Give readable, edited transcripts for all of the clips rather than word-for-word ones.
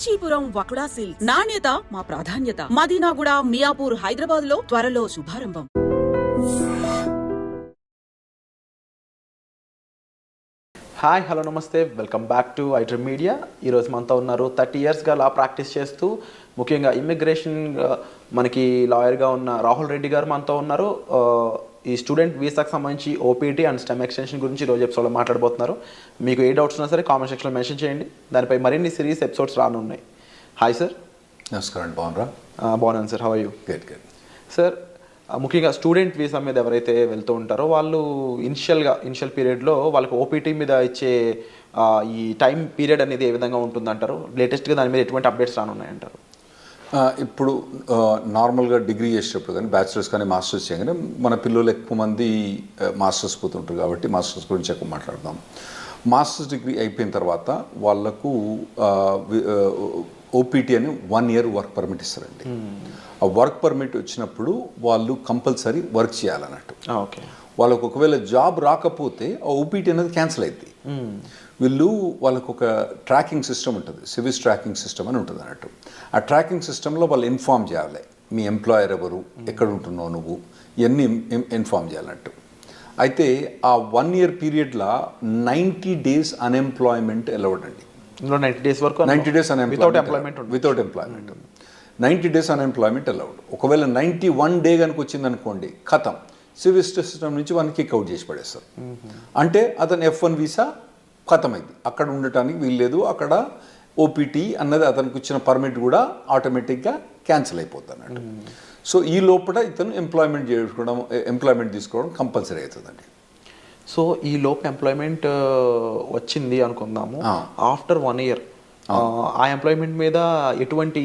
Kanchipuram వకుడా silks నాణ్యత మా ప్రాధాన్యత. మదీనాగూడ, మియాపూర్, హైదరాబాద్ లో త్వరలో శుభారంభం. హాయ్, హలో, నమస్తే, welcome back to iDream media. ఈరోజు మనతో ఉన్నారు 30 yearsగా లా ప్రాక్టీస్ చేస్తూ ముఖ్యంగా ఇమ్మిగ్రేషన్ మనకి లాయర్గా ఉన్న రాహుల్ రెడ్డి గారు మనతో ఉన్నారు. ఈ స్టూడెంట్ వీసాకు సంబంధించి ఓపీటీ అండ్ స్టెమ్ ఎక్స్టెన్షన్ గురించి ఈరోజు ఎపిసోడ్లో మాట్లాడబోతున్నారు. మీకు ఏ డౌట్స్ ఉన్నా సరే కామెంట్ సెక్షన్లో మెన్షన్ చేయండి. దానిపై మరిన్ని సిరీస్ ఎపిసోడ్స్ రానున్నాయి. Hi sir. నమస్కారం. బాగున్నారా? బాగున్నాను sir. How are you? Good good. Sir, ముఖ్యంగా స్టూడెంట్ వీసా మీద ఎవరైతే వెళ్తూ ఉంటారో వాళ్ళు ఇనిషియల్ పీరియడ్లో వాళ్ళకి ఓపీటీ మీద ఇచ్చే ఈ టైం పీరియడ్ అనేది ఏ విధంగా ఉంటుందంటారు? లేటెస్ట్గా దాని మీద ఎటువంటి అప్డేట్స్ రానున్నాయంటారు? ఇప్పుడు నార్మల్గా డిగ్రీ చేసేటప్పుడు కానీ బ్యాచిలర్స్ కానీ మాస్టర్స్ చేయగానే మన పిల్లలు ఎక్కువ మంది మాస్టర్స్ పోతుంటారు కాబట్టి మాస్టర్స్ గురించి ఎక్కువ మాట్లాడదాం. మాస్టర్స్ డిగ్రీ అయిపోయిన తర్వాత వాళ్ళకు ఓపీటీ అని 1 year వర్క్ పర్మిట్ ఇస్తారండి. ఆ వర్క్ పర్మిట్ వచ్చినప్పుడు వాళ్ళు కంపల్సరీ వర్క్ చేయాలన్నట్టు. ఓకే. వాళ్ళకు ఒకవేళ జాబ్ రాకపోతే ఆ ఓపీటీ అనేది క్యాన్సిల్ అవుతుంది. వాళ్ళకు ఒక ట్రాకింగ్ సిస్టమ్ ఉంటుంది, సివిస్ ట్రాకింగ్ సిస్టమ్ అని ఉంటుంది అన్నట్టు. ఆ ట్రాకింగ్ సిస్టంలో వాళ్ళు ఇన్ఫామ్ చేయాలి, మీ ఎంప్లాయర్ ఎవరు, ఎక్కడ ఉంటున్నావు నువ్వు, ఇవన్నీ ఇన్ఫామ్ చేయాలన్నట్టు. అయితే ఆ 1 year పీరియడ్లో 90 days అన్ఎంప్లాయ్మెంట్ అలౌడ్ అండి. 90 days వరకు 90 days unemployment without employment 90 days unemployment allowed. ఒకవేళ 91 day కనుక వచ్చిందనుకోండి, ఖతం, సివిల్ సిస్టమ్ నుంచి వన్ కిక్ అవుట్ చేసి పడేస్తారు. అంటే అతను F1 వీసా ఖతమైంది, అక్కడ ఉండటానికి వీల్లేదు, అక్కడ ఓపీటీ అన్నది అతనికి ఇచ్చిన పర్మిట్ కూడా ఆటోమేటిక్గా క్యాన్సిల్ అయిపోతుంది అన్నట్టు. సో ఈ లోపల ఇతను ఎంప్లాయ్మెంట్ తీసుకోవడం కంపల్సరీ అవుతుందండి. సో ఈ లోపు ఎంప్లాయ్మెంట్ వచ్చింది అనుకుందాము, ఆఫ్టర్ 1 year ఆ ఎంప్లాయ్మెంట్ మీద ఎటువంటి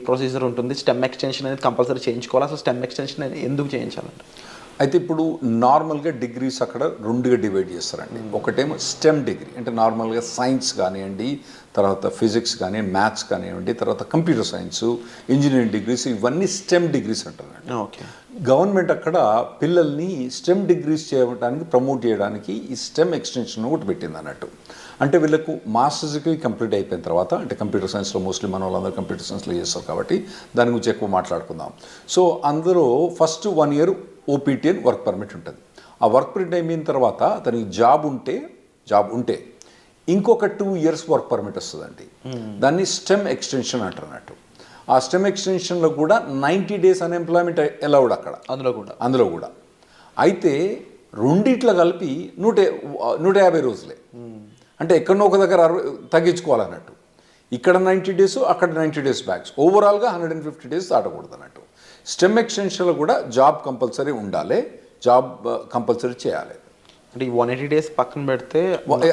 ప్రొసీజర్ ఉంటుంది? స్టెమ్ ఎక్స్టెన్షన్ అనేది కంపల్సరీ చేయించుకోవాలి. అసలు స్టెమ్ ఎక్స్టెన్షన్ ఎందుకు చేయించాలంటే? అయితే ఇప్పుడు నార్మల్గా డిగ్రీస్ అక్కడ 2గా డివైడ్ చేస్తారండి. ఒకటేమో స్టెమ్ డిగ్రీ అంటే నార్మల్గా సైన్స్ కానివ్వండి, తర్వాత ఫిజిక్స్ కానీ, మ్యాథ్స్ కానివ్వండి, తర్వాత కంప్యూటర్ సైన్స్, ఇంజనీరింగ్ డిగ్రీస్, ఇవన్నీ స్టెమ్ డిగ్రీస్ అంటారండి. ఓకే. గవర్నమెంట్ అక్కడ పిల్లల్ని స్టెమ్ డిగ్రీస్ చేయడానికి ప్రమోట్ చేయడానికి ఈ స్టెమ్ ఎక్స్టెన్షన్ ఒకటి పెట్టింది అన్నట్టు. అంటే వీళ్ళకు మాస్టర్స్ డిగ్రీ కంప్లీట్ అయిపోయిన తర్వాత, అంటే కంప్యూటర్ సైన్స్లో మోస్ట్లీ మన వాళ్ళందరూ కంప్యూటర్ సైన్స్లో చేస్తారు కాబట్టి దాని గురించి ఎక్కువ మాట్లాడుకుందాం. సో అందులో ఫస్ట్ 1 year ఓపీటీ అని వర్క్ పర్మిట్ ఉంటుంది. ఆ వర్క్ పర్మిట్ అయిపోయిన తర్వాత అతనికి జాబ్ ఉంటే ఇంకొక 2 years వర్క్ పర్మిట్ వస్తుందండి. దాన్ని స్టెమ్ ఎక్స్టెన్షన్ అంటారు అన్నట్టు. ఆ స్టెమ్ ఎక్స్టెన్షన్లో కూడా 90 days అన్ఎంప్లాయ్మెంట్ అలౌడ్ అక్కడ, అందులో కూడా. అయితే రెండిట్లో కలిపి 150 రోజులే. అంటే ఎక్కడో ఒక దగ్గర తగ్గించుకోవాలన్నట్టు. ఇక్కడ 90 days, అక్కడ 90 days బ్యాక్స్, ఓవరాల్గా 150 days దాటకూడదు అన్నట్టు. స్టెమ్ ఎక్స్టెన్షన్లో కూడా జాబ్ కంపల్సరీ ఉండాలి, జాబ్ కంపల్సరీ చేయాలి. అంటే ఈ 180 days పక్కన పెడితే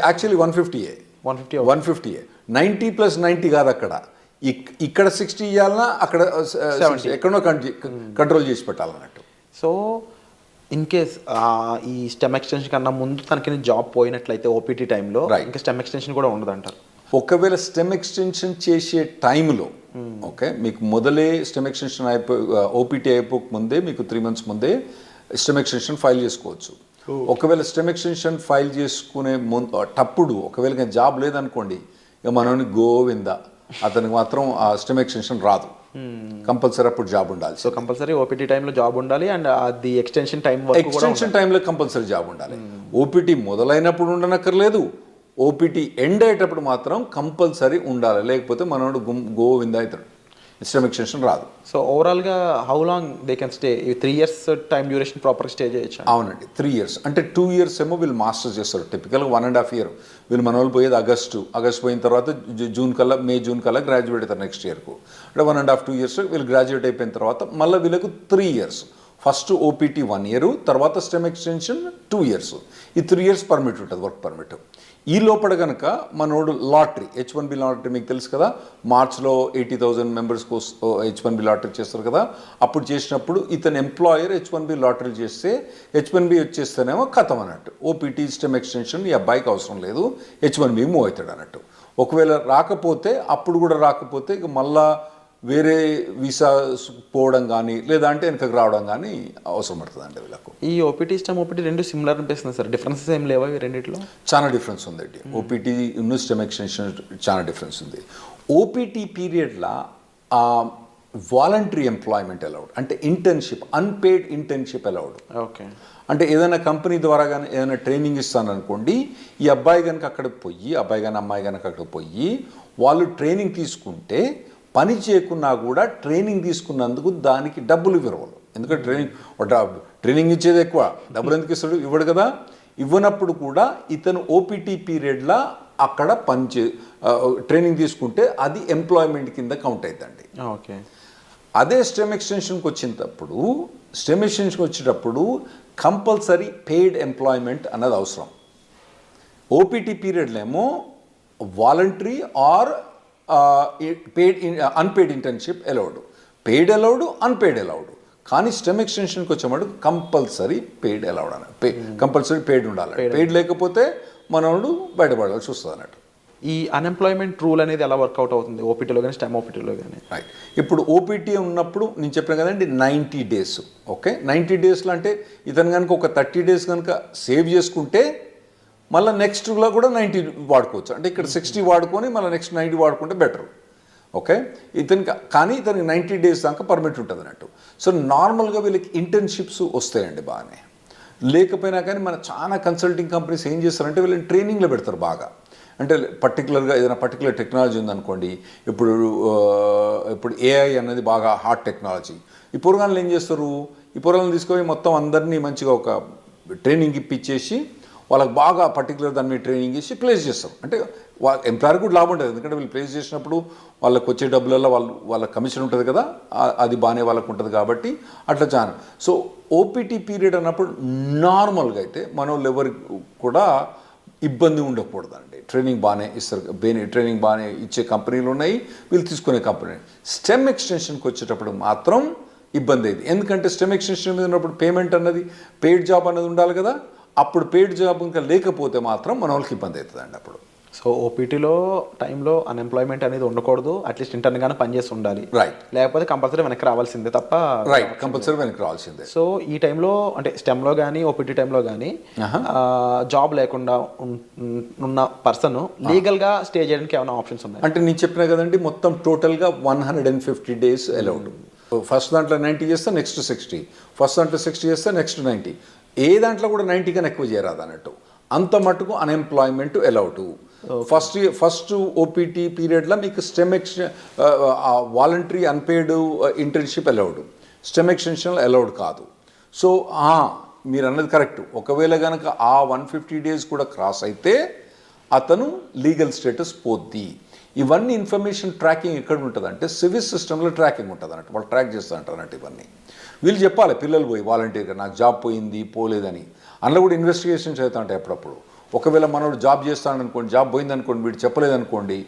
యాక్చువల్లీ 150 90 + 90 కాదు అక్కడ. ఇక్కడ 60 ఇవ్వాలన్నా అక్కడ 70 ఎక్కడో కంట్రోల్ చేసి పెట్టాలన్నట్టు. సో ఇన్ కేస్ ఈ స్టెమ్ ఎక్స్టెన్షన్ కన్నా ముందు తనకి జాబ్ పోయినట్లయితే ఓపీటీ టైంలో ఇంకా స్టెమ్ ఎక్స్టెన్షన్ కూడా ఉండదు అంటారు. ఒకవేళ స్టెమ్ ఎక్స్టెన్షన్ చేసే టైంలో ఓకే, మీకు మొదలే స్టెమ్ ఎక్స్టెన్షన్ ఓపీటీ అయిపోక ముందే మీకు 3 months ముందే స్టెమ్ ఎక్స్టెన్షన్ ఫైల్ చేసుకోవచ్చు. ఒకవేళ స్టెమ్ ఎక్స్టెన్షన్ ఫైల్ చేసుకునే తప్పుడు ఒకవేళ జాబ్ లేదనుకోండి, ఇక మనని గోవింద, అతనికి మాత్రం ఆ స్టెమ్ ఎక్స్టెన్షన్ రాదు. కంపల్సరీ అప్పుడు జాబ్ ఉండాలి. సో కంపల్సరీ ఓపీటీ టైంలో జాబ్ ఉండాలి అండ్ అది ఎక్స్టెన్షన్ టైంలో కంపల్సరీ జాబ్ ఉండాలి. ఓపీటీ మొదలైనప్పుడు ఉండనక్కర్లేదు, ఓపీటీ ఎండ్ అయ్యేటప్పుడు మాత్రం కంపల్సరీ ఉండాలి. లేకపోతే మనోడు గోవింద అవుతాడు, స్టెమ్ ఎక్స్టెన్షన్ రాదు. సో ఓవరాల్గా how long they can stay? 3 years time duration proper stay చేయొచ్చు? అవునండి, 3 years. అంటే 2 years ఏమో వీళ్ళు మాస్టర్స్ చేస్తారు. టిపికల్గా 1.5 year. వీళ్ళు మన వాళ్ళు పోయేది ఆగస్టు పోయిన తర్వాత మే జూన్ కల్లా గ్రాడ్యుయేట్ అవుతారు నెక్స్ట్ ఇయర్కు. అంటే 1.5 2 years వీళ్ళు గ్రాడ్యుయేట్ అయిపోయిన తర్వాత మళ్ళీ వీళ్ళకు 3 years. ఫస్ట్ ఓపీటీ 1 year, తర్వాత స్టెమ్ ఎక్స్టెన్షన్ 2 years. ఈ 3 years పర్మిట్ ఉంటుంది, వర్క్ పర్మిట్. ఈ లోపల కనుక మనోడు లాటరీ, H1B లాటరీ మీకు తెలుసు కదా, మార్చ్లో 80,000 members H1B లాటరీ చేస్తారు కదా. అప్పుడు చేసినప్పుడు ఇతను ఎంప్లాయర్ H1B లాటరీ చేస్తే H1B వచ్చేస్తేనేమో ఖతం అన్నట్టు. ఓపీటీ స్టెమ్ ఎక్స్టెన్షన్ ఈ అబ్బాయికి అవసరం లేదు, H1B మూవ్ అవుతాడు అన్నట్టు. ఒకవేళ అప్పుడు కూడా రాకపోతే ఇక మళ్ళా వేరే వీసా పోవడం కానీ లేదా అంటే వెనకకు రావడం కానీ అవసరం పడుతుందండి వీళ్ళకు. ఈ ఓపీటీ స్టెమ్ ఓపీటీ రెండు సిమిలర్ అనిపిస్తుంది సార్, డిఫరెన్సెస్ ఏం లేవా ఈ రెండిట్లో? చాలా డిఫరెన్స్ ఉందండి. ఓపీటీ స్టెమ్ ఎక్స్టెన్షన్ చాలా డిఫరెన్స్ ఉంది. ఓపీటీ పీరియడ్లో వాలంటరీ ఎంప్లాయ్మెంట్ అలౌడ్, అంటే internship, unpaid internship allowed. Okay. అంటే ఏదైనా కంపెనీ ద్వారా కానీ ఏదైనా ట్రైనింగ్ ఇస్తాను అనుకోండి, ఈ అబ్బాయి కనుక అక్కడికి పోయి, అబ్బాయి కానీ అమ్మాయి కనుక అక్కడికి పోయి వాళ్ళు ట్రైనింగ్ తీసుకుంటే పని చేయకున్నా కూడా ట్రైనింగ్ తీసుకున్నందుకు దానికి డబ్బులు ఇవ్వరు. ఎందుకంటే ట్రైనింగ్ ఇచ్చేది ఎక్కువ, డబ్బులు ఎందుకు ఇస్తాడు? ఇవ్వడు కదా. ఇవ్వనప్పుడు కూడా ఇతను ఓపీటీ పీరియడ్లో అక్కడ ట్రైనింగ్ తీసుకుంటే అది ఎంప్లాయ్మెంట్ కింద కౌంట్ అవుతుందండి. ఓకే. అదే స్టెమ్ ఎక్స్టెన్షన్కి వచ్చేటప్పుడు కంపల్సరీ పెయిడ్ ఎంప్లాయ్మెంట్ అన్నది అవసరం. ఓపీటీ పీరియడ్లో ఏమో voluntary or unpaid internship allowed, paid allowed, unpaid allowed. కానీ స్టెమ్ ఎక్స్టెన్షన్కి వచ్చేవాడు కంపల్సరీ పెయిడ్ అలౌడ్ అని, కంపల్సరీ పెయిడ్ ఉండాలి. పెయిడ్ లేకపోతే మనోడు బయటపడాల్సి వస్తుంది అన్నట్టు. ఈ అన్ఎంప్లాయ్మెంట్ రూల్ అనేది ఎలా వర్కౌట్ అవుతుంది ఓపీటీలో కానీ స్టెమ్ ఓపీటీలో కానీ? రైట్. ఇప్పుడు ఓపీటీ ఉన్నప్పుడు నేను చెప్పాను కదండి 90 days. ఓకే, 90 daysలో అంటే ఇతను కనుక ఒక 30 days కనుక సేవ్ చేసుకుంటే మళ్ళీ నెక్స్ట్లో కూడా 90 వాడుకోవచ్చు. అంటే ఇక్కడ 60 వాడుకొని మళ్ళీ నెక్స్ట్ 90 వాడుకుంటే బెటర్. ఓకే, కానీ ఇతనికి 90 days దాకా పర్మిట్ ఉంటుంది అన్నట్టు. సో నార్మల్గా వీళ్ళకి ఇంటర్న్షిప్స్ వస్తాయండి బాగానే. లేకపోయినా కానీ మన చాలా కన్సల్టింగ్ కంపెనీస్ ఏం చేస్తారంటే వీళ్ళని ట్రైనింగ్లో పెడతారు బాగా. అంటే పర్టికులర్గా ఏదైనా పర్టికులర్ టెక్నాలజీ ఉందనుకోండి, ఇప్పుడు ఏఐ అనేది బాగా హాట్ టెక్నాలజీ. ఈ పోరగాళ్ళు ఏం చేస్తారు, ఈ పోరగాళ్ళని తీసుకొని మొత్తం అందరినీ మంచిగా ఒక ట్రైనింగ్ ఇప్పించేసి వాళ్ళకి బాగా పర్టికులర్ దాని మీద ట్రైనింగ్ ఇచ్చి ప్లేస్ చేస్తారు. అంటే ఎంప్లాయర్ కూడా లాభం ఉంటుంది, ఎందుకంటే వీళ్ళు ప్లేస్ చేసినప్పుడు వాళ్ళకి వచ్చే డబ్బులలో వాళ్ళ కమిషన్ ఉంటుంది కదా, అది బాగానే వాళ్ళకు ఉంటుంది కాబట్టి అట్లా చాలా. సో ఓపీటీ పీరియడ్ అన్నప్పుడు నార్మల్గా అయితే మన వాళ్ళు ఎవరికి కూడా ఇబ్బంది ఉండకూడదండి. ట్రైనింగ్ బాగానే ఇస్తారు, ట్రైనింగ్ బాగానే ఇచ్చే కంపెనీలు ఉన్నాయి, వీళ్ళు తీసుకునే కంపెనీ. స్టెమ్ ఎక్స్టెన్షన్కి వచ్చేటప్పుడు మాత్రం ఇబ్బంది అయింది. ఎందుకంటే స్టెమ్ ఎక్స్టెన్షన్ మీద ఉన్నప్పుడు పేమెంట్ అన్నది, పెయిడ్ జాబ్ అన్నది ఉండాలి కదా. అప్పుడు పెయిడ్ జాబ్ ఇంకా లేకపోతే మాత్రం మన వాళ్ళకి ఇబ్బంది అవుతుందండి అప్పుడు. సో ఓపీటీలో టైంలో అన్ఎంప్లాయ్మెంట్ అనేది ఉండకూడదు, అట్లీస్ట్ ఇంటర్న్గానే పనిచేసి ఉండాలి. రైట్. లేకపోతే కంపల్సరీ వెనక్కి రావాల్సిందే తప్ప. రైట్, కంపల్సరీ వెనక్కి రావాల్సిందే. సో ఈ టైంలో అంటే స్టెమ్లో కానీ ఓపీటీ టైంలో కానీ జాబ్ లేకుండా ఉన్న పర్సన్ లీగల్గా స్టే చేయడానికి ఏమైనా ఆప్షన్స్ ఉన్నాయి? అంటే నేను చెప్పినా కదండి, మొత్తం టోటల్గా 150 days అలౌడ్. ఫస్ట్ దాంట్లో 90 చేస్తే నెక్స్ట్ 60, ఫస్ట్ దాంట్లో 60 చేస్తే నెక్స్ట్ 90. ఏ దాంట్లో కూడా 90 కన్నా ఎక్కువ చేయరాదు అన్నట్టు. అంత మటుకు అన్ఎంప్లాయ్మెంట్ అలౌడ్. ఫస్ట్ ఓపీటీ పీరియడ్లో మీకు stem voluntary unpaid internship allowed, stem extension allowed కాదు. సో మీరు అన్నది కరెక్ట్. ఒకవేళ కనుక ఆ 150 days కూడా క్రాస్ అయితే అతను లీగల్ స్టేటస్ పోద్ది. ఇవన్నీ ఇన్ఫర్మేషన్ ట్రాకింగ్ ఎక్కడ ఉంటుంది అంటే సివిల్ సిస్టంలో ట్రాకింగ్ ఉంటుంది అన్నట్టు. వాళ్ళు ట్రాక్ చేస్తూ ఉంటారు అన్నట్టు. ఇవన్నీ వీళ్ళు చెప్పాలి, పిల్లలు పోయి వాలంటీర్గా నాకు జాబ్ పోయింది పోలేదని. అందులో కూడా ఇన్వెస్టిగేషన్స్ అవుతా ఉంటాయి అప్పుడప్పుడు. ఒకవేళ మనోడు జాబ్ చేస్తాడనుకోండి, జాబ్ పోయిందనుకోండి, వీడు చెప్పలేదనుకోండి,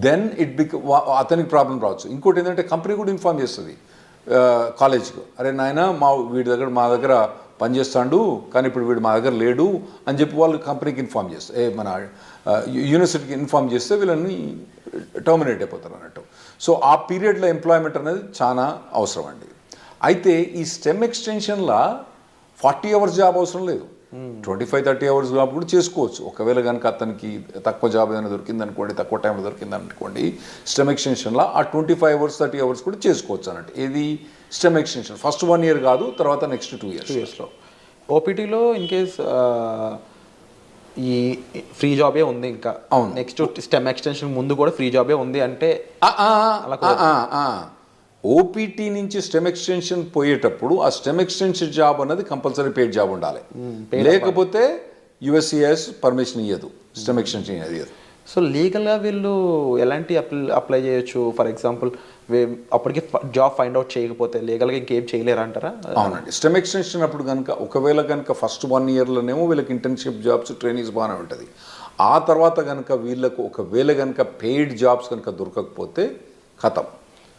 దెన్ అతనికి ప్రాబ్లం రావచ్చు. ఇంకోటి ఏంటంటే కంపెనీ కూడా ఇన్ఫార్మ్ చేస్తుంది కాలేజ్కు, అరే నాయన మా దగ్గర పనిచేస్తాడు కానీ ఇప్పుడు వీడు మా దగ్గర లేడు అని చెప్పి వాళ్ళు కంపెనీకి ఇన్ఫార్మ్ చేస్తారు, మన యూనివర్సిటీకి ఇన్ఫార్మ్ చేస్తే వీళ్ళని టర్మినేట్ అయిపోతారు అన్నట్టు. సో ఆ పీరియడ్లో ఎంప్లాయ్మెంట్ అనేది చాలా అవసరం అండి. అయితే ఈ స్టెమ్ ఎక్స్టెన్షన్లో 40 hours జాబ్ అవసరం లేదు, 25-30 hours జాబ్ కూడా చేసుకోవచ్చు. ఒకవేళ కనుక అతనికి తక్కువ జాబ్ ఏదైనా దొరికిందనుకోండి, తక్కువ టైంలో దొరికిందనుకోండి, స్టెమ్ ఎక్స్టెన్షన్లో ఆ 25 hours 30 hours కూడా చేసుకోవచ్చు అన్నట్టు. ఇది స్టెమ్ ఎక్స్టెన్షన్. ఫస్ట్ 1 year కాదు, తర్వాత నెక్స్ట్ 2 yearsలో. ఓపీటీలో ఇన్ కేస్ ఈ ఫ్రీ జాబే ఉంది ఇంకా, అవును, నెక్స్ట్ స్టెమ్ ఎక్స్టెన్షన్ ముందు కూడా ఫ్రీ జాబే ఉంది అంటే ఓపీటీ నుంచి స్టెమ్ ఎక్స్టెన్షన్ పోయేటప్పుడు ఆ స్టెమ్ ఎక్స్టెన్షన్ జాబ్ అన్నది కంపల్సరీ పెయిడ్ జాబ్ ఉండాలి, లేకపోతే యుఎస్సిఎస్ పర్మిషన్ ఇవ్వదు, స్టెమ్ ఎక్స్టెన్షన్ ఇవ్వదు. సో లీగల్గా వీళ్ళు ఎలాంటి అప్లై చేయొచ్చు? ఫర్ ఎగ్జాంపుల్ అప్పటికి జాబ్ ఫైండ్ అవుట్ చేయకపోతే లీగల్గా ఇంకేం చేయలేరు అంటారా? అవునండి. స్టెమ్ ఎక్స్టెన్షన్ అప్పుడు కనుక ఒకవేళ కనుక ఫస్ట్ 1 yearలోనేమో వీళ్ళకి ఇంటర్న్షిప్ జాబ్స్ ట్రైనింగ్స్ బాగానే ఉంటుంది. ఆ తర్వాత కనుక వీళ్ళకు ఒకవేళ కనుక పెయిడ్ జాబ్స్ కనుక దొరకకపోతే ఖతం.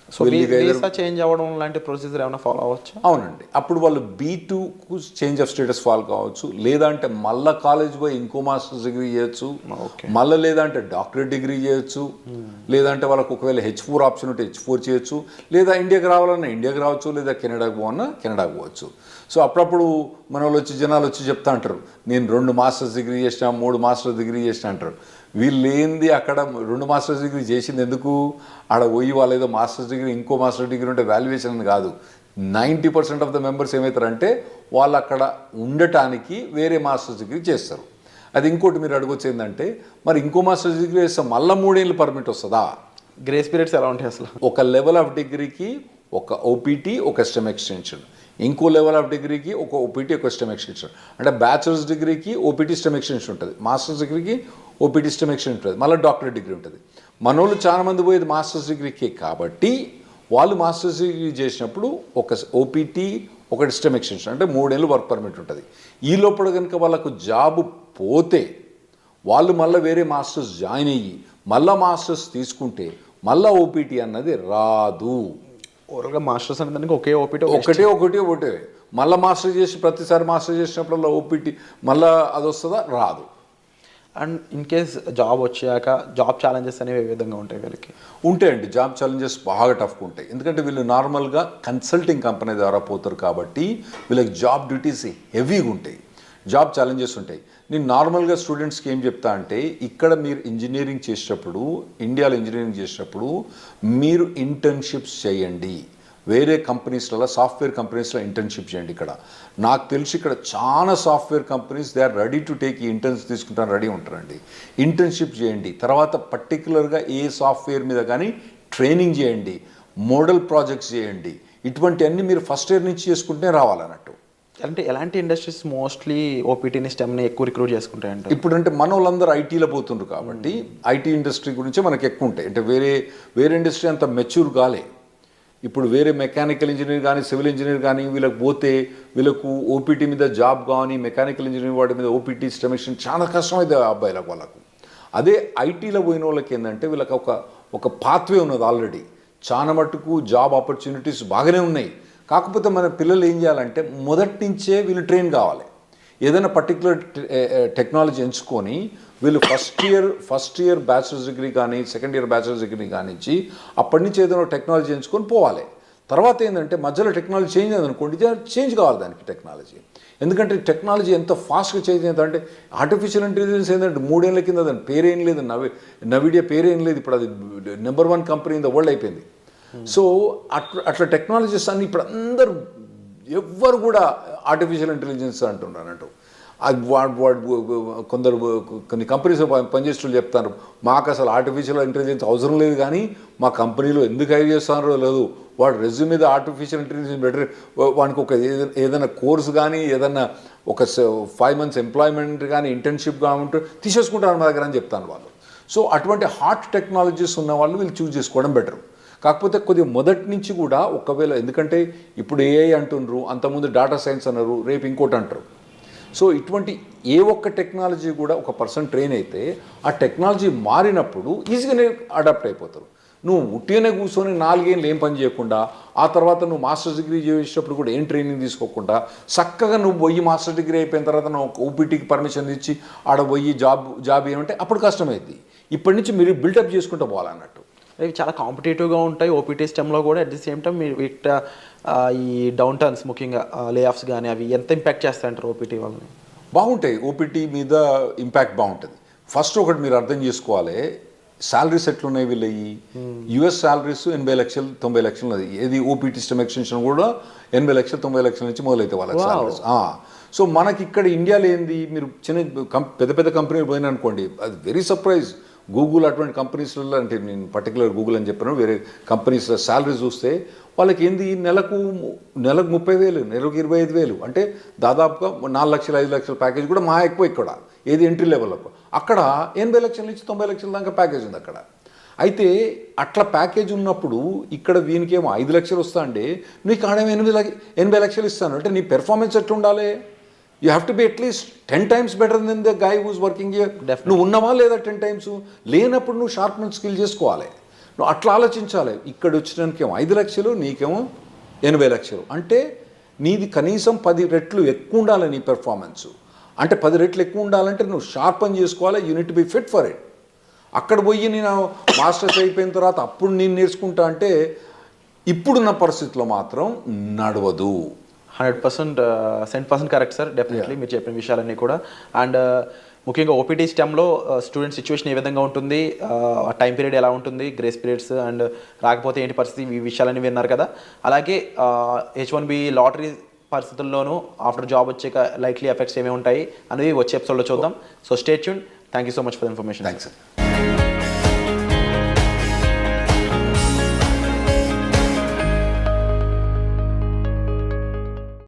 సో వీసా చేంజ్ అవ్వడం లాంటి ప్రొసీజర్ ఏమైనా ఫాలో అవ్వచ్చు? అవునండి. అప్పుడు వాళ్ళు B2కు చేంజ్ ఆఫ్ స్టేటస్ ఫాలో కావచ్చు, లేదంటే మళ్ళీ కాలేజ్ పోయి ఇంకో మాస్టర్స్ డిగ్రీ చేయొచ్చు, మళ్ళీ లేదంటే డాక్టరేట్ డిగ్రీ చేయొచ్చు, లేదంటే వాళ్ళకు ఒకవేళ H4 ఆప్షన్ ఉంటే H4 చేయొచ్చు, లేదా ఇండియాకి రావాలన్నా ఇండియాకి రావచ్చు, లేదా కెనడాకి పోవన్నా కెనడాకి పోవచ్చు. సో అప్పుడప్పుడు మన వాళ్ళు జనాలు వచ్చి చెప్తా అంటారు, నేను 2 మాస్టర్స్ డిగ్రీ చేసిన 3 మాస్టర్స్ డిగ్రీ చేసిన అంటారు. వీళ్ళు ఏంది అక్కడ 2 మాస్టర్స్ డిగ్రీ చేసింది ఎందుకు, ఆడ పోయి వాళ్ళు ఏదో మాస్టర్స్ డిగ్రీ ఇంకో మాస్టర్ డిగ్రీ ఉంటే వాల్యుయేషన్ అని కాదు. 90% ఆఫ్ ద మెంబర్స్ ఏమవుతారంటే వాళ్ళు అక్కడ ఉండటానికి వేరే మాస్టర్స్ డిగ్రీ చేస్తారు. అది ఇంకోటి మీరు అడగొచ్చు ఏంటంటే, మరి ఇంకో మాస్టర్స్ డిగ్రీ చేస్తే మళ్ళీ 3 ఏళ్ళు పర్మిట్ వస్తుందా? గ్రేస్ పీరియడ్స్ ఎలా ఉంటాయి అసలు? ఒక లెవెల్ ఆఫ్ డిగ్రీకి ఒక ఓపీటీ, ఒక స్టెమ్ ఎక్స్టెన్షన్, ఇంకో లెవెల్ ఆఫ్ డిగ్రీకి ఒక ఓపీటీ, ఒక స్టెమ్ ఎక్స్టెన్షన్. అంటే బ్యాచిలర్స్ డిగ్రీకి ఓపీటీ స్టెమ్ ఎక్స్టెన్షన్ ఉంటుంది, మాస్టర్స్ డిగ్రీకి ఓపీటీ స్టెమ్ ఎక్స్టెన్షన్ ఉంటుంది, మళ్ళీ డాక్టరేట్ డిగ్రీ ఉంటుంది. మనోళ్ళు చాలా మంది పోయేది మాస్టర్స్ డిగ్రీకి కాబట్టి వాళ్ళు మాస్టర్స్ డిగ్రీ చేసినప్పుడు ఒక ఓపీటీ, ఒకటి స్టెమ్ ఎక్స్టెన్షన్, అంటే 3 ఏళ్ళు వర్క్ పర్మిట్ ఉంటుంది. ఈ లోపల కనుక వాళ్ళకు జాబ్ పోతే వాళ్ళు మళ్ళీ వేరే మాస్టర్స్ జాయిన్ అయ్యి మళ్ళీ మాస్టర్స్ తీసుకుంటే మళ్ళీ ఓపీటీ అన్నది రాదు. ఓవరాల్గా మాస్టర్స్ అనే దానికి ఒకే ఓపీటీ, ఒకటే మళ్ళీ మాస్టర్ చేసి ప్రతిసారి మాస్టర్ చేసినప్పుడల్లా ఓపీటీ మళ్ళీ అది వస్తుందా? రాదు. అండ్ ఇన్ కేస్ జాబ్ వచ్చాక జాబ్ ఛాలెంజెస్ అనేవి ఏ విధంగా ఉంటాయి వీళ్ళకి? ఉంటాయండి, జాబ్ ఛాలెంజెస్ బాగా టఫ్గా ఉంటాయి. ఎందుకంటే వీళ్ళు నార్మల్గా కన్సల్టింగ్ కంపెనీ ద్వారా పోతారు కాబట్టి వీళ్ళకి జాబ్ డ్యూటీస్ హెవీగా ఉంటాయి, జాబ్ ఛాలెంజెస్ ఉంటాయి. నేను నార్మల్గా స్టూడెంట్స్కి ఏం చెప్తా అంటే, ఇక్కడ మీరు ఇంజనీరింగ్ చేసేటప్పుడు, ఇండియాలో ఇంజనీరింగ్ చేసేటప్పుడు మీరు ఇంటర్న్షిప్స్ చేయండి. వేరే కంపెనీస్లలో, సాఫ్ట్వేర్ కంపెనీస్లో ఇంటర్న్షిప్ చేయండి. ఇక్కడ నాకు తెలిసి ఇక్కడ చాలా software companies they are ready to take ఈ ఇంటర్న్స్ తీసుకుంటాను రెడీ ఉంటారండి. ఇంటర్న్షిప్ చేయండి, తర్వాత పర్టికులర్గా ఏ సాఫ్ట్వేర్ మీద కానీ ట్రైనింగ్ చేయండి, మోడల్ ప్రాజెక్ట్స్ చేయండి. ఇటువంటివన్నీ మీరు ఫస్ట్ ఇయర్ నుంచి చేసుకుంటే రావాలన్నట్టు. అంటే ఎలాంటి ఇండస్ట్రీస్ మోస్ట్లీ ఓపీటీని స్టెమ్ని ఎక్కువ రిక్రూట్ చేసుకుంటాయంట? ఇప్పుడు అంటే మన వాళ్ళందరూ ఐటీలో పోతుండ్రు కాబట్టి ఐటీ ఇండస్ట్రీ గురించి మనకు ఎక్కువ ఉంటాయి. అంటే వేరే ఇండస్ట్రీ అంత మెచ్యూర్ కాలే. ఇప్పుడు వేరే మెకానికల్ ఇంజనీర్ కానీ, సివిల్ ఇంజనీర్ కానీ వీళ్ళకి పోతే వీళ్ళకు ఓపీటీ మీద జాబ్ కానీ, మెకానికల్ ఇంజనీర్ వాటి మీద ఓపీటీ స్టెమిషన్ చాలా కష్టమైంది అబ్బాయిలకు వాళ్ళకు. అదే ఐటీలో పోయిన వాళ్ళకి ఏంటంటే వీళ్ళకి ఒక పాత్వే ఉన్నది ఆల్రెడీ. చాలా మట్టుకు జాబ్ ఆపర్చునిటీస్ బాగానే ఉన్నాయి. కాకపోతే మన పిల్లలు ఏం చేయాలంటే మొదటి నుంచే వీళ్ళు ట్రైన్ కావాలి. ఏదైనా పర్టికులర్ టెక్నాలజీ ఎంచుకొని వీళ్ళు ఫస్ట్ ఇయర్ బ్యాచిలర్స్ డిగ్రీ కానీ, సెకండ్ ఇయర్ బ్యాచిలర్స్ డిగ్రీ కానించి అప్పటి నుంచి ఏదైనా టెక్నాలజీ ఎంచుకొని పోవాలి. తర్వాత ఏంటంటే మధ్యలో టెక్నాలజీ చేంజ్ అయింది అనుకోండి, చేంజ్ కావాలి దానికి టెక్నాలజీ. ఎందుకంటే టెక్నాలజీ ఎంత ఫాస్ట్గా చేంజ్ అయిందంటే ఆర్టిఫిషియల్ ఇంటెలిజెన్స్ ఏంటంటే 3 ఏళ్ల కింద దాని పేరేం లేదు, నవిడియా పేరేం లేదు. ఇప్పుడు అది number 1 company in the world అయిపోయింది. సో అట్లా టెక్నాలజీస్ అన్ని ఇప్పుడు అందరూ ఎవ్వరు కూడా ఆర్టిఫిషియల్ ఇంటెలిజెన్స్ అంటున్నారంటూ. అది కొందరు కొన్ని కంపెనీస్ పనిచేస్తున్న చెప్తారు, మాకు అసలు ఆర్టిఫిషియల్ ఇంటెలిజెన్స్ అవసరం లేదు, కానీ మా కంపెనీలో ఎందుకు హైర్ చేస్తున్నారో లేదు, వాడు రెజ్యూమ్ మీద ఆర్టిఫిషియల్ ఇంటెలిజెన్స్ బెటర్, వానికి ఒక ఏదైనా కోర్స్ కానీ, ఏదైనా ఒక 5 months ఎంప్లాయ్మెంట్ కానీ, ఇంటర్న్షిప్ కానీ ఉంటే తీసేసుకుంటారు మా దగ్గర అని చెప్తాను వాళ్ళు. సో అటువంటి హాట్ టెక్నాలజీస్ ఉన్న వాళ్ళు వీళ్ళు చూస్ చేసుకోవడం బెటర్. కాకపోతే కొద్దిగా మొదటి నుంచి కూడా ఒకవేళ, ఎందుకంటే ఇప్పుడు ఏఐ అంటున్నారు, అంతకుముందు డేటా సైన్స్ అన్నారు, రేపు ఇంకోటి అంటారు. సో ఇటువంటి ఏ ఒక్క టెక్నాలజీ కూడా ఒక పర్సన్ ట్రైన్ అయితే ఆ టెక్నాలజీ మారినప్పుడు ఈజీగానే అడాప్ట్ అయిపోతారు. నువ్వు ఉట్టిగానే కూర్చొని 4 ఏళ్ళు ఏం పని చేయకుండా, ఆ తర్వాత నువ్వు మాస్టర్స్ డిగ్రీ చేసేటప్పుడు కూడా ఏం ట్రైనింగ్ తీసుకోకుండా చక్కగా నువ్వు పోయి మాస్టర్ డిగ్రీ అయిపోయిన తర్వాత నువ్వు ఓపీటీకి పర్మిషన్ ఇచ్చి ఆడ పోయి జాబ్ ఏమంటే అప్పుడు కష్టమైంది. ఇప్పటి నుంచి మీరు బిల్డప్ చేసుకుంటూ పోవాలన్నట్టు. ఇవి చాలా కాంపిటేటివ్గా ఉంటాయి ఓపీటీ స్టెమ్లో కూడా. అట్ ది సేమ్ టైం మీరు ఈ డౌన్ టర్న్స్, ముఖ్యంగా లే ఆఫ్స్ కానీ అవి ఎంత ఇంపాక్ట్ చేస్తాయంటారు ఓపీటీ వాళ్ళని? బాగుంటాయి, ఓపీటీ మీద ఇంపాక్ట్ బాగుంటుంది. ఫస్ట్ ఒకటి మీరు అర్థం చేసుకోవాలి, శాలరీస్ ఎట్లున్నాయి వీళ్ళవి. యుఎస్ శాలరీస్ 80 లక్షలు 90 లక్షలు. ఏది ఓపీటీ స్టెమ్ ఎక్స్టెన్షన్ కూడా 80 లక్షలు 90 లక్షల నుంచి మొదలైతే వాళ్ళకి శాలరీస్. సో మనకి ఇక్కడ ఇండియాలో ఏంది, మీరు పెద్ద కంపెనీలు పోయినా అనుకోండి, అది వెరీ సర్ప్రైజ్. గూగుల్ అటువంటి కంపెనీస్లలో, అంటే నేను పర్టికులర్ గూగుల్ అని చెప్పిన వేరే కంపెనీస్లో శాలరీ చూస్తే వాళ్ళకి ఏంది నెలకు 30,000, నెలకు 25,000, అంటే దాదాపుగా 4 లక్షలు 5 లక్షల ప్యాకేజ్ కూడా మా ఎక్కువ ఇక్కడ. ఏది ఎంట్రీ లెవెల్లకు అక్కడ 80 లక్షల నుంచి 90 లక్షల దాకా ప్యాకేజ్ ఉంది అక్కడ. అయితే అట్లా ప్యాకేజ్ ఉన్నప్పుడు ఇక్కడ వీనికేమో 5 లక్షలు వస్తా అంటే నీకు ఆడ 80 లక్షలు ఇస్తాను అంటే నీ పెర్ఫార్మెన్స్ ఎట్లా ఉండాలి? You have to be at least 10 times better than the guy who's working here. నువ్వు ఉన్నావా లేదా 10 times? లేనప్పుడు నువ్వు షార్ప్మెంట్ స్కిల్ చేసుకోవాలి. నువ్వు అట్లా ఆలోచించాలి. ఇక్కడ వచ్చినానికేమో 5 లక్షలు, నీకేమో 80 లక్షలు, అంటే నీది కనీసం 10 రెట్లు ఎక్కువ ఉండాలి నీ పెర్ఫార్మెన్స్. అంటే 10 రెట్లు ఎక్కువ ఉండాలంటే నువ్వు షార్ప్ అని చేసుకోవాలి. Unit be fit for it. అక్కడ పోయి నేను మాస్టర్స్ అయిపోయిన తర్వాత అప్పుడు నేను నేర్చుకుంటా అంటే ఇప్పుడున్న పరిస్థితిలో మాత్రం నడవదు. 100% కరెక్ట్ సార్, డెఫినెట్లీ మీరు చెప్పిన విషయాలన్నీ కూడా. అండ్ ముఖ్యంగా ఓపీటీ స్టెమ్లో స్టూడెంట్ సిచ్యువేషన్ ఏ విధంగా ఉంటుంది, టైం పీరియడ్ ఎలా ఉంటుంది, గ్రేస్ పీరియడ్స్ అండ్ రాకపోతే ఏంటి పరిస్థితి, ఈ విషయాలన్నీ విన్నారు కదా. అలాగే H1B లాటరీ పరిస్థితుల్లోనూ ఆఫ్టర్ జాబ్ వచ్చాక లైక్లీ ఎఫెక్ట్స్ ఏమేమి ఉంటాయి అనేవి వచ్చే ఎపిసోడ్లో చూద్దాం. So stay tune. Thank you so much for information. Thanks.